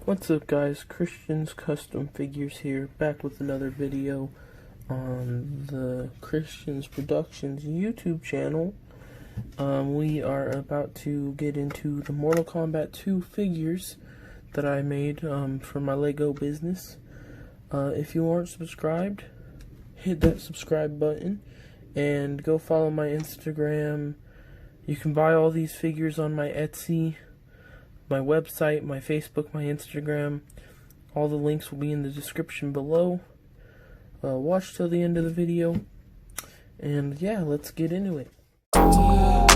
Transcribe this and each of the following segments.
What's up, guys? Christian's Custom Figures here, back with another video on the Christian's Productions YouTube channel. We are about to get into the Mortal Kombat 2 figures that I made for my Lego business. If you aren't subscribed, hit that subscribe button and go follow my Instagram. You can buy all these figures on my Etsy, my website, my Facebook, my Instagram. All the links will be in the description below. Watch till the end of the video. And yeah, let's get into it. Our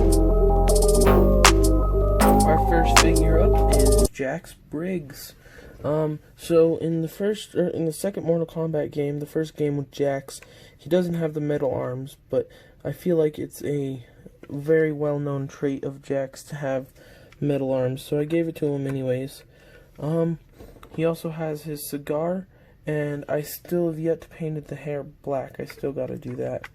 first figure up is Jax Briggs. So in the second Mortal Kombat game, the first game with Jax, he doesn't have the metal arms, but I feel like it's a very well-known trait of Jax to have metal arms, so I gave it to him anyways. He also has his cigar, and I still have yet to paint the hair black. I still gotta do that.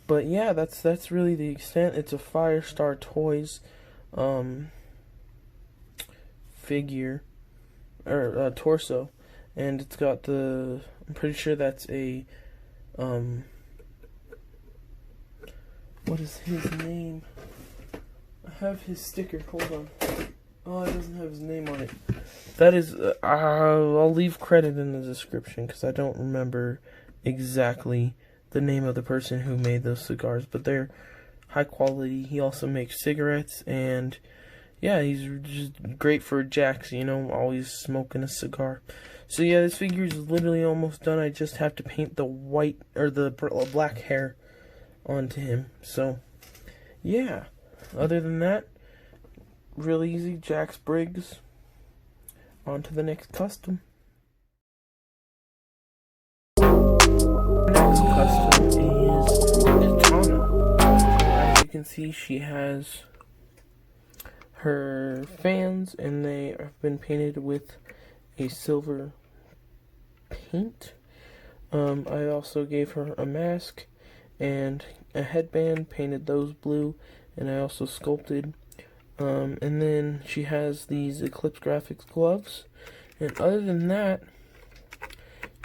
But yeah, that's really the extent. It's a Firestar Toys figure, or torso, and it's got I'm pretty sure that's a what is his name? I have his sticker. Hold on. Oh, it doesn't have his name on it. That is, I'll leave credit in the description because I don't remember exactly the name of the person who made those cigars, but they're high quality. He also makes cigarettes, and yeah, he's just great for Jax, you know, always smoking a cigar. So yeah, this figure is literally almost done. I just have to paint the white, or the black hair onto him. So yeah, other than that, real easy. Jax Briggs. On to the next custom. The next custom is Katana. As you can see, she has her fans, and they have been painted with a silver paint. I also gave her a mask and a headband, painted those blue, and I also sculpted. And then she has these Eclipse Graphics gloves, and other than that,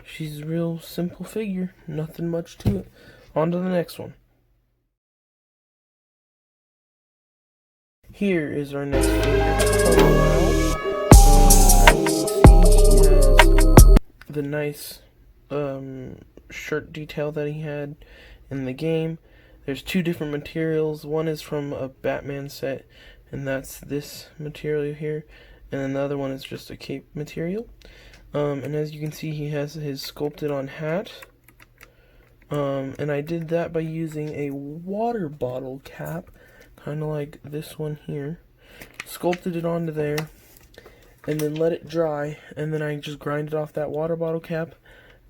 she's a real simple figure, nothing much to it. On to the next one. Here is our next figure. She has the nice shirt detail that he had in the game. There's two different materials. One is from a Batman set, and that's this material here, and then the other one is just a cape material. And as you can see, he has his sculpted on hat, and I did that by using a water bottle cap, kind of like this one here. Sculpted it onto there, and then let it dry, and then I just grinded off that water bottle cap,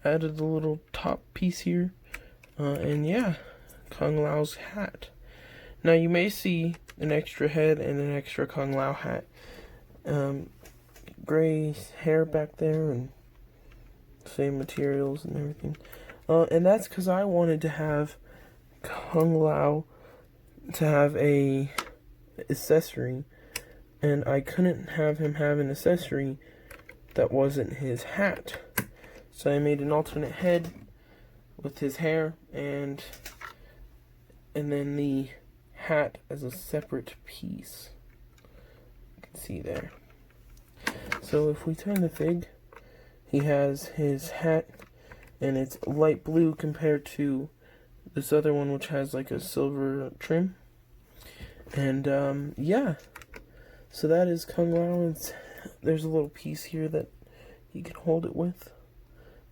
added the little top piece here, and yeah, Kung Lao's hat. Now you may see an extra head and an extra Kung Lao hat. Gray hair back there and same materials and everything. And that's because I wanted to have Kung Lao to have a accessory, and I couldn't have him have an accessory that wasn't his hat. So I made an alternate head with his hair, and then the hat as a separate piece. You can see there. So if we turn the fig, he has his hat, and it's light blue compared to this other one, which has like a silver trim. And yeah, so that is Kung Lao. There's a little piece here that he can hold it with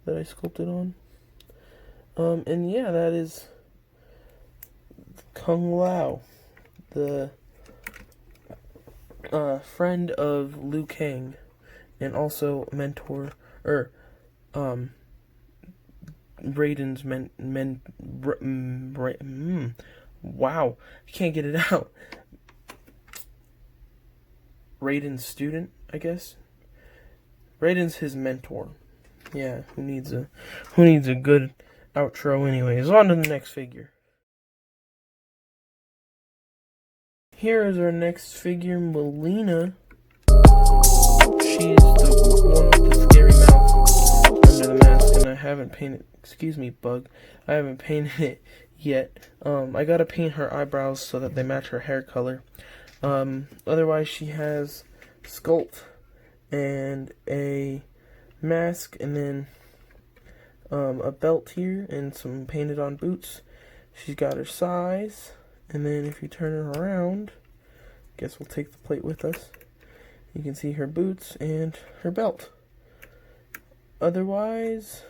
that I sculpted on. And yeah, that is Kung Lao, the friend of Liu Kang, and also mentor, or Raiden's wow, I can't get it out. Raiden's student, I guess. Raiden's his mentor. Yeah, who needs a good outro anyways. On to the next figure. Here is our next figure, Melina. she's the one with the scary mouth under the mask, and I haven't painted, excuse me, bug, I haven't painted it yet. I gotta paint her eyebrows so that they match her hair color. Otherwise she has sculpt and a mask, and then a belt here and some painted on boots. She's got her size, and then if you turn her around, guess we'll take the plate with us. You can see her boots and her belt. Otherwise,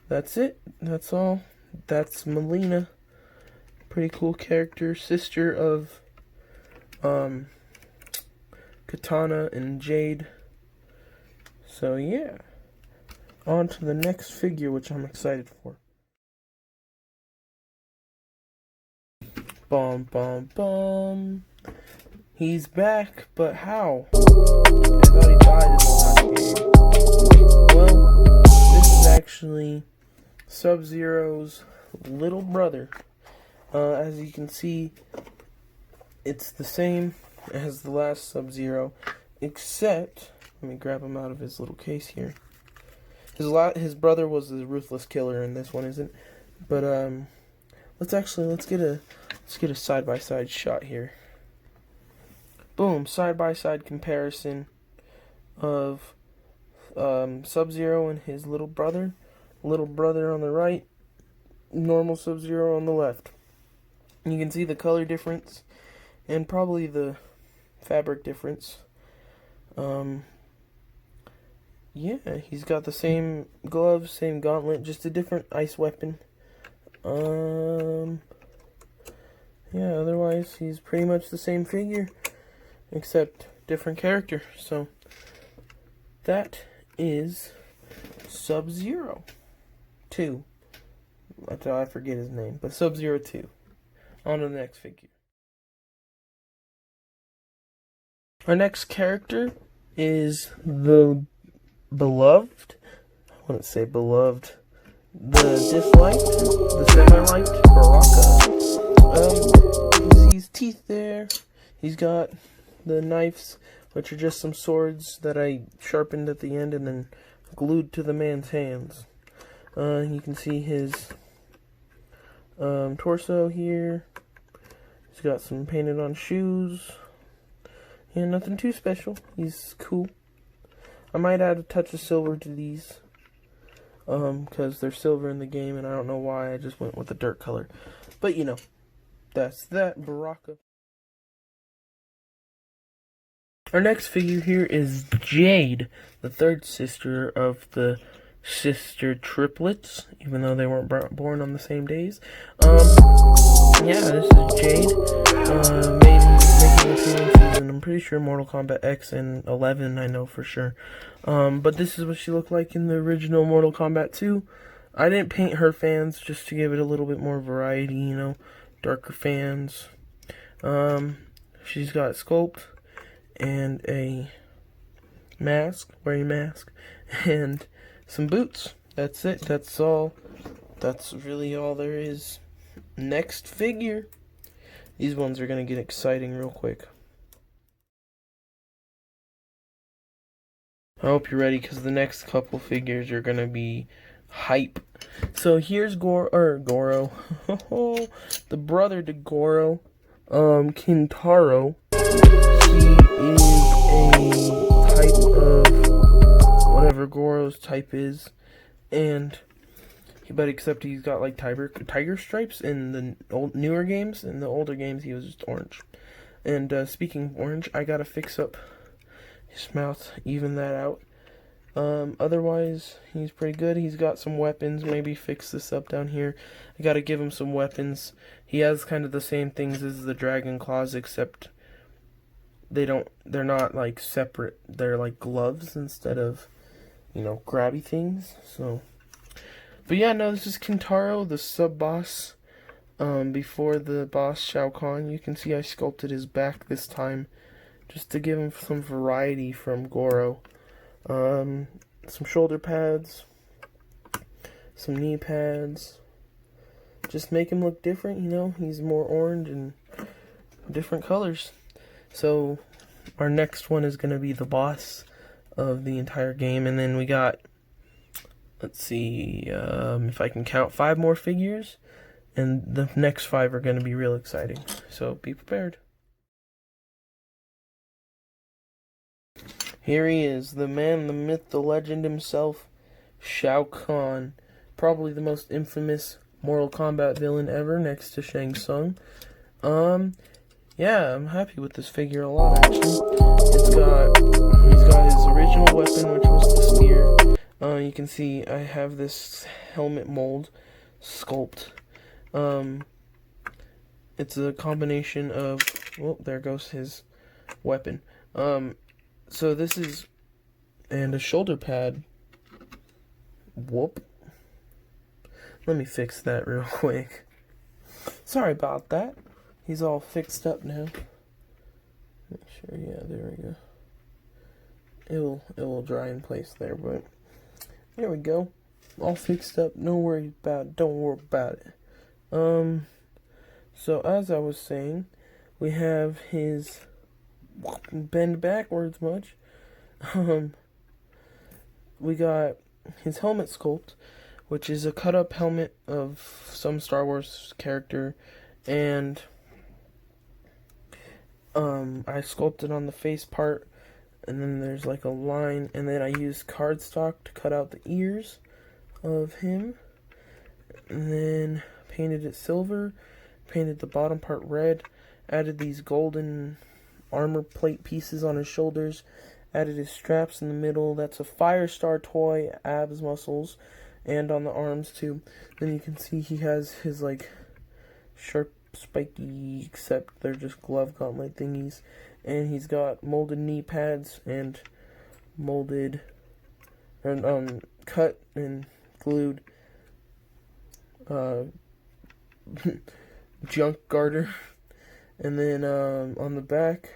that's it. That's all. That's Melina. Pretty cool character, sister of Katana and Jade. So yeah. On to the next figure, which I'm excited for. Bum bum bum. He's back, but how? I thought he died in the last game. Well, this is actually Sub-Zero's little brother. As you can see, it's the same as the last Sub-Zero, except, let me grab him out of his little case here. His brother was the ruthless killer, and this one isn't. But let's get a side-by-side shot here. Boom, side-by-side comparison of Sub-Zero and his little brother. Little brother on the right, normal Sub-Zero on the left. You can see the color difference and probably the fabric difference. Yeah, he's got the same gloves, same gauntlet, just a different ice weapon. Yeah, otherwise he's pretty much the same figure, except different character. So that is Sub-Zero 2. I forget his name, but Sub-Zero 2. On to the next figure. Our next character is the beloved, I wouldn't say beloved, the disliked, the semi-liked Baraka. You see his teeth there. He's got the knives, which are just some swords that I sharpened at the end and then glued to the man's hands. You can see his torso here. He's got some painted on shoes. Yeah, nothing too special. He's cool. I might add a touch of silver to these, because they're silver in the game, and I don't know why I just went with the dirt color. But, you know, that's that, Baraka. Our next figure here is Jade, the third sister of the sister triplets, even though they weren't born on the same days. Yeah, this is Jade, making appearances in, I'm pretty sure, Mortal Kombat X and 11, I know for sure. But this is what she looked like in the original Mortal Kombat 2. I didn't paint her fans just to give it a little bit more variety, you know, darker fans. She's got sculpt and a mask, wearing a mask, and some boots. That's it. That's all. That's really all there is. Next figure. These ones are going to get exciting real quick. I hope you're ready, because the next couple figures are going to be hype. So here's Goro. The brother to Goro, Kintaro. He is a type of whatever Goro's type is, but except he's got like tiger stripes in the newer games. In the older games, he was just orange. And speaking of orange, I gotta fix up his mouth, even that out. Otherwise, he's pretty good. He's got some weapons. Maybe fix this up down here. I gotta give him some weapons. He has kind of the same things as the Dragon Claws, except they're not like separate. They're like gloves instead of, you know, grabby things. So, but yeah, no, this is Kintaro, the sub-boss, before the boss Shao Kahn. You can see I sculpted his back this time, just to give him some variety from Goro. Some shoulder pads, some knee pads, just make him look different, you know. He's more orange and different colors. So our next one is going to be the boss, of the entire game. And then we got, let's see, if I can count, 5 more figures. And the next 5 are going to be real exciting. So be prepared. Here he is, the man, the myth, the legend himself, Shao Kahn. Probably the most infamous Mortal Kombat villain ever, next to Shang Tsung. Yeah, I'm happy with this figure a lot, actually. He's got his original weapon, which was the spear. You can see I have this helmet mold sculpt. It's a combination of, well, there goes his weapon. So this is, and a shoulder pad. Whoop. Let me fix that real quick. Sorry about that. He's all fixed up now. Make sure, yeah, there we go. It will dry in place there, but there we go. All fixed up. No worries about it. Don't worry about it. So as I was saying, we have his bend backwards much. We got his helmet sculpt, which is a cut-up helmet of some Star Wars character, and I sculpted on the face part, and then there's like a line, and then I used cardstock to cut out the ears of him, and then painted it silver, painted the bottom part red, added these golden armor plate pieces on his shoulders, added his straps in the middle. That's a Firestar toy, abs muscles, and on the arms too. Then you can see he has his like sharp spiky, except they're just glove gauntlet thingies, and he's got molded knee pads and molded and cut and glued junk garter, and then on the back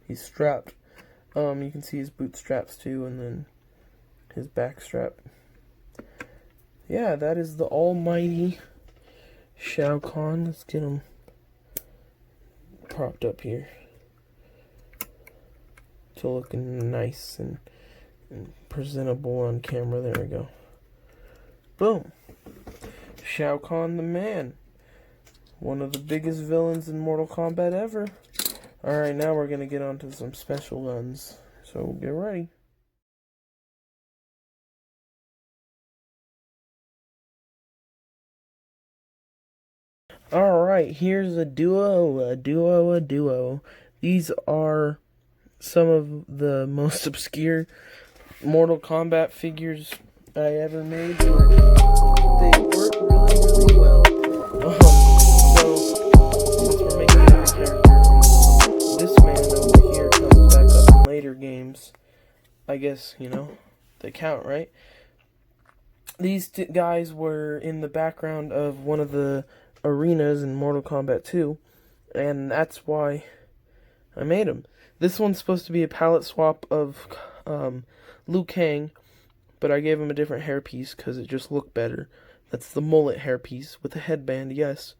he's strapped. You can see his boot straps too, and then his back strap. Yeah, that is the almighty Shao Kahn. Let's get him propped up here to looking nice and presentable on camera. There we go. Boom. Shao Kahn the man. One of the biggest villains in Mortal Kombat ever. Alright, now we're going to get on to some special guns. So get ready. Alright, here's a duo. These are some of the most obscure Mortal Kombat figures I ever made. They work really well. So, since we're making every character, this man over here comes back up in later games. I guess, they count, right? These guys were in the background of one of the arenas in Mortal Kombat 2, and that's why I made them. This one's supposed to be a palette swap of Liu Kang, but I gave him a different hairpiece because it just looked better. That's the mullet hairpiece with a headband, yes.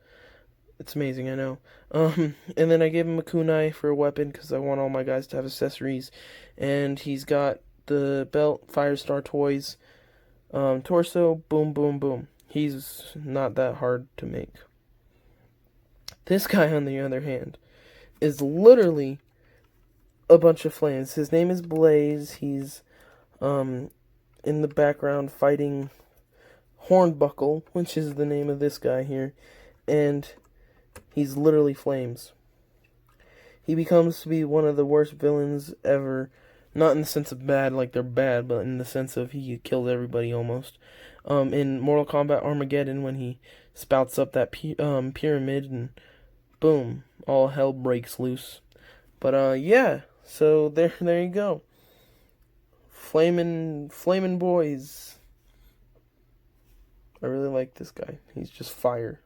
It's amazing, I know. And then I gave him a kunai for a weapon because I want all my guys to have accessories. And he's got the belt, Firestar toys, torso, boom, boom, boom. He's not that hard to make. This guy, on the other hand, is literally a bunch of flames. His name is Blaze. He's in the background fighting Hornbuckle, which is the name of this guy here, and he's literally flames. He becomes to be one of the worst villains ever, not in the sense of bad, like they're bad, but in the sense of he killed everybody almost. In Mortal Kombat Armageddon, when he spouts up that pyramid, and boom, all hell breaks loose. But yeah, so there you go. Flamin' boys. I really like this guy. He's just fire.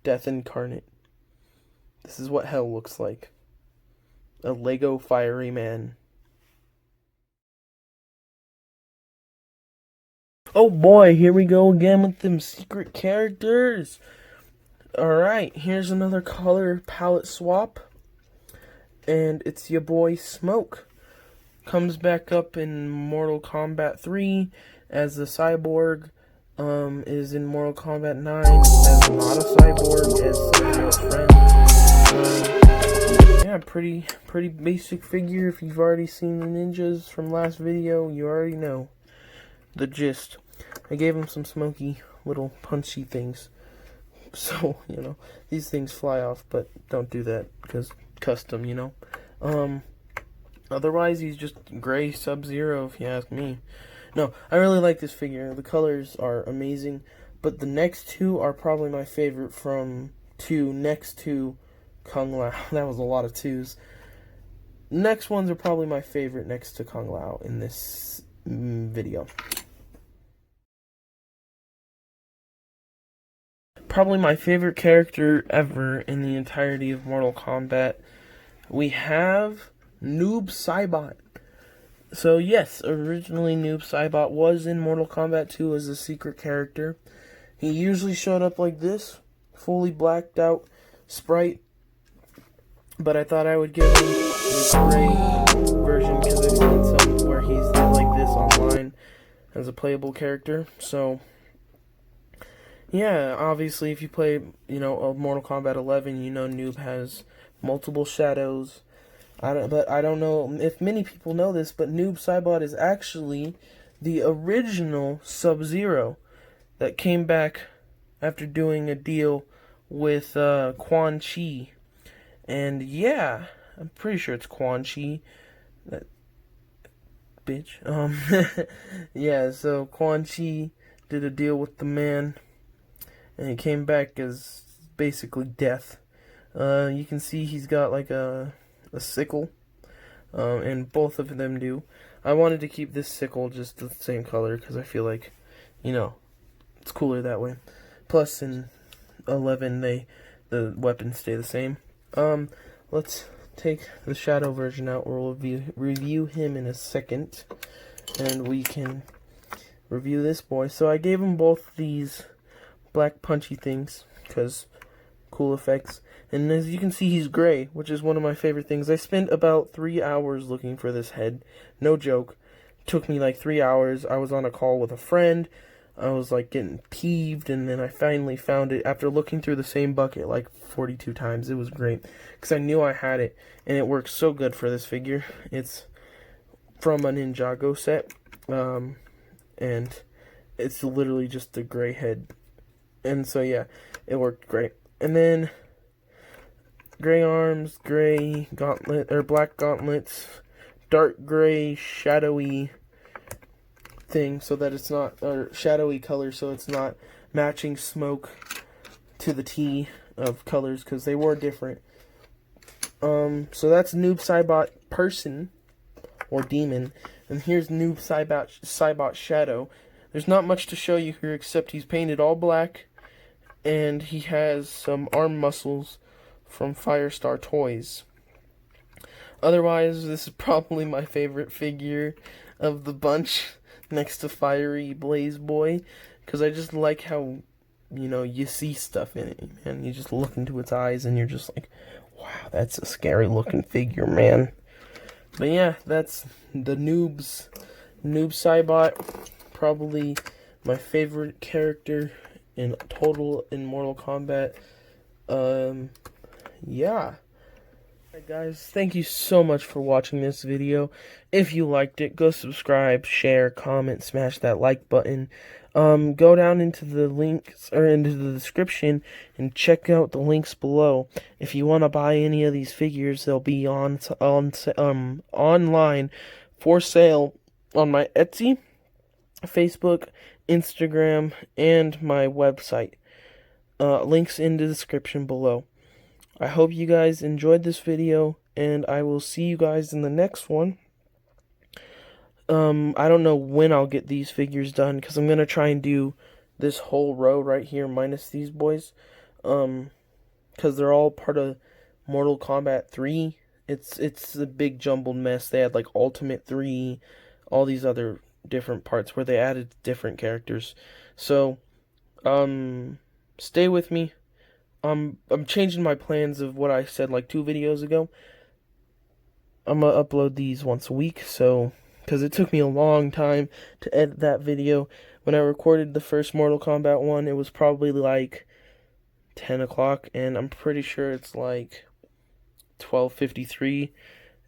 Death incarnate. This is what hell looks like. A Lego fiery man. Oh boy, here we go again with them secret characters. Alright, here's another color palette swap. and it's your boy Smoke. Comes back up in Mortal Kombat 3 as the cyborg. Is in Mortal Kombat 9 as not a cyborg, as Sub-Zero's friend. Yeah, pretty basic figure. If you've already seen the ninjas from last video, you already know the gist. I gave him some smoky little punchy things. So, these things fly off, but don't do that, because custom, Otherwise, he's just gray Sub-Zero, if you ask me. No, I really like this figure. The colors are amazing, but the next two are probably my favorite from next to Kung Lao. That was a lot of twos. Next ones are probably my favorite next to Kung Lao in this video. Probably my favorite character ever in the entirety of Mortal Kombat. We have Noob Saibot. So yes, originally Noob Saibot was in Mortal Kombat 2 as a secret character. He usually showed up like this, fully blacked out sprite. But I thought I would give him the gray version because I've seen some where he's like this online as a playable character. So yeah, obviously if you play, Mortal Kombat 11, Noob has multiple shadows. I don't know if many people know this, but Noob Saibot is actually the original Sub-Zero that came back after doing a deal with Quan Chi. And yeah, I'm pretty sure it's Quan Chi. That bitch. Yeah, so Quan Chi did a deal with the man, and he came back as basically death. You can see he's got like a sickle, and both of them do. I wanted to keep this sickle just the same color because I feel like, it's cooler that way. Plus, in 11, the weapons stay the same. Let's take the shadow version out. We'll review him in a second, and we can review this boy. So I gave him both these black punchy things because cool effects. And as you can see, he's gray, which is one of my favorite things. I spent about 3 hours looking for this head. No joke. It took me like 3 hours. I was on a call with a friend. I was like getting peeved, and then I finally found it after looking through the same bucket like 42 times. It was great because I knew I had it, and it works so good for this figure. It's from a Ninjago set, and it's literally just a gray head. And so yeah, it worked great. And then gray arms, gray gauntlet, or black gauntlets, dark gray, shadowy thing, so that it's not, or shadowy color, so it's not matching Smoke to the T of colors, because they were different. So that's Noob Saibot person, or demon, and here's Noob Saibot Shadow. There's not much to show you here, except he's painted all black, and he has some arm muscles from Firestar Toys. Otherwise, this is probably my favorite figure of the bunch, next to Fiery Blaze Boy, because I just like how, you see stuff in it, man. You just look into its eyes, and you're just like, wow, that's a scary looking figure, man. But yeah, that's the Noob Saibot, probably my favorite character in total in Mortal Kombat. Yeah. Alright guys, thank you so much for watching this video. If you liked it, go subscribe, share, comment, smash that like button. Go down into the links, or into the description, and check out the links below. If you want to buy any of these figures, they'll be online for sale on my Etsy, Facebook, Instagram, and my website. Links in the description below. I hope you guys enjoyed this video, and I will see you guys in the next one. I don't know when I'll get these figures done, because I'm going to try and do this whole row right here, minus these boys. Because they're all part of Mortal Kombat 3. It's a big jumbled mess. They had, like, Ultimate 3, all these other different parts where they added different characters. So, stay with me. I'm changing my plans of what I said like 2 videos ago. I'm gonna upload these once a week, so because it took me a long time to edit that video. When I recorded the first Mortal Kombat one, it was probably like 10 o'clock, and I'm pretty sure it's like 12:53,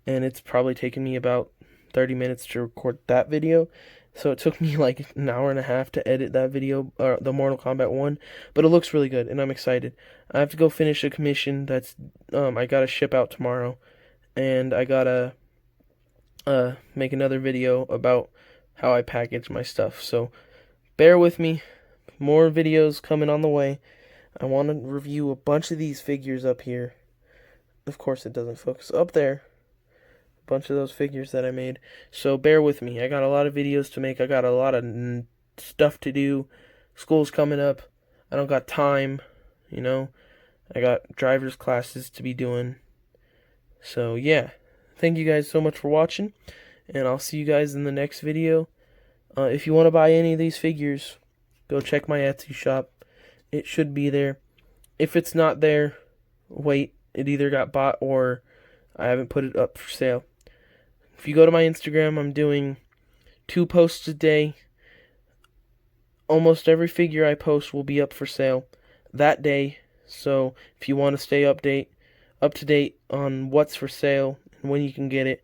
and it's probably taken me about 30 minutes to record that video. So it took me like an hour and a half to edit that video, the Mortal Kombat one, but it looks really good, and I'm excited. I have to go finish a commission that's I gotta ship out tomorrow, and I gotta make another video about how I package my stuff. So bear with me. More videos coming on the way. I want to review a bunch of these figures up here. Of course, it doesn't focus up there. A bunch of those figures that I made. So bear with me. I got a lot of videos to make. I got a lot of stuff to do. School's coming up. I don't got time, you know. I got driver's classes to be doing. So yeah. Thank you guys so much for watching, and I'll see you guys in the next video. If you want to buy any of these figures, go check my Etsy shop. It should be there. If it's not there, wait. It either got bought or I haven't put it up for sale. If you go to my Instagram, I'm doing 2 posts a day. Almost every figure I post will be up for sale that day. So if you want to stay up to date on what's for sale and when you can get it,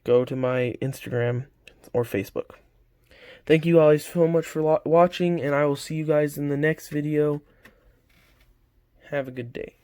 go to my Instagram or Facebook. Thank you guys so much for watching, and I will see you guys in the next video. Have a good day.